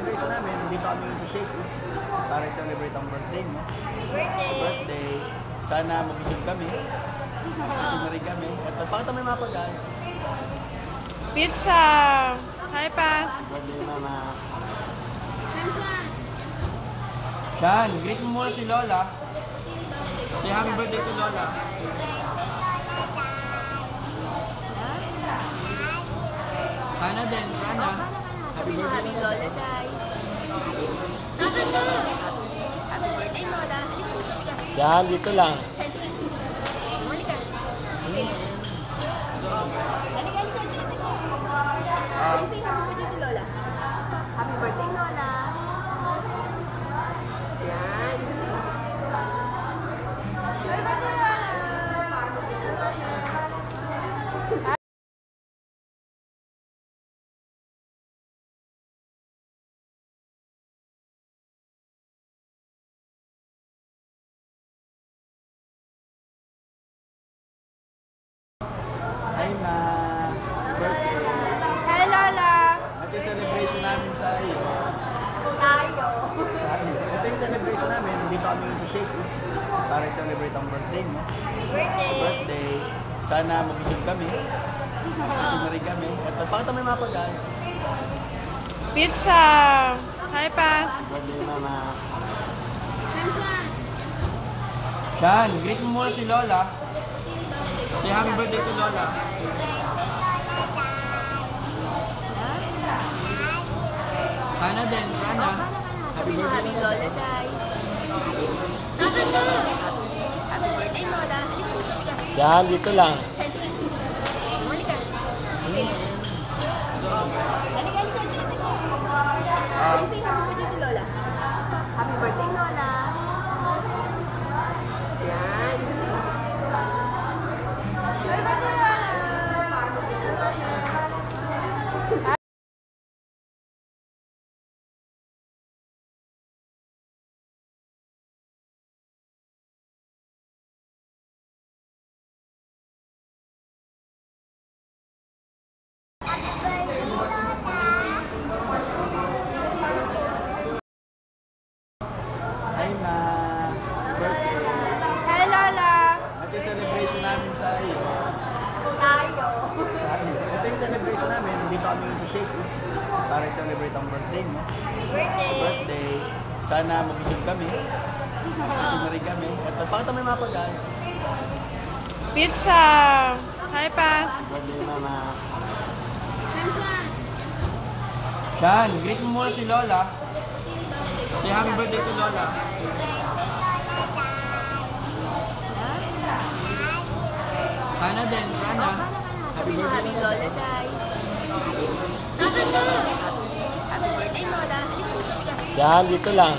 celebration namin, dito kami sa Shakey's para celebrate ang birthday mo. Birthday. Sana mag-isip kami. Isip na rin kami. At pakita mo yung mga pagkain. Pizza! Hi, Pa! Birthday, Mama. Shan, greet mo muna si Lola. Say happy birthday to Lola. Hana din, Hana. Happy birthday. Lola, Day. Nasaan na? Happy birthday, Lola. Shan, dito lang. Halika. Say happy birthday to Lola. Happy birthday, Lola. Yan. Hi, Ma. Birthday. Hi, Lola! Ito yung celebration namin sa iyo. Tayo. Ito yung celebration namin, dito kami sa Shakey's para celebrate ang birthday mo. Birthday. Sana mag-isip kami. Isip na rin kami. At pakita mo yung mga pagkain. Pizza! Hi, Pa! Birthday, Mama. Shan, greet mo muna si Lola. Say happy birthday to Lola. Hana din, Hana. Happy birthday. Happy Lola, Day. Nasaan na? Happy birthday, Lola. Shan, dito lang. Halika. Say happy birthday to Lola. Happy birthday, Lola. Yan. Hi, Ma. Birthday. Hi, Lola! Ito yung celebration namin sa iyo. Tayo. Ito yung celebration namin, dito kami sa Shakey's para celebrate ang birthday mo. Birthday. Sana mag-isip kami. Isip na rin kami. At pakita mo yung mga pagkain. Pizza! Hi, Pa! Birthday, Mama. Shan, greet mo muna si Lola. Say happy birthday to Lola. Hana din, Hana. Happy birthday. Happy Lola, Day. Nasaan na? Happy birthday, Lola. Shan, dito lang.